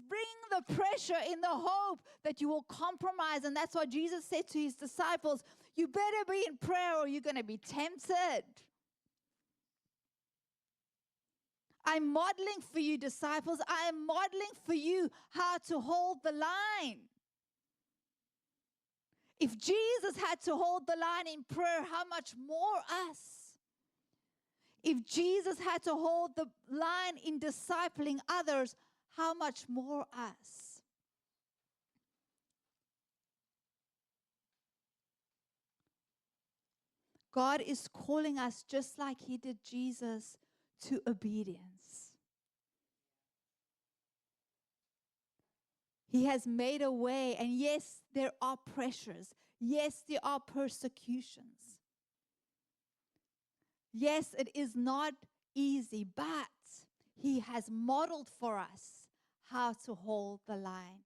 bring the pressure in the hope that you will compromise. And that's what Jesus said to his disciples. You better be in prayer or you're going to be tempted. I'm modeling for you, disciples. I am modeling for you how to hold the line. If Jesus had to hold the line in prayer, how much more us? If Jesus had to hold the line in discipling others, how much more us? God is calling us, just like he did Jesus, to obedience. He has made a way, and yes, there are pressures. Yes, there are persecutions. Yes, it is not easy, but he has modeled for us how to hold the line.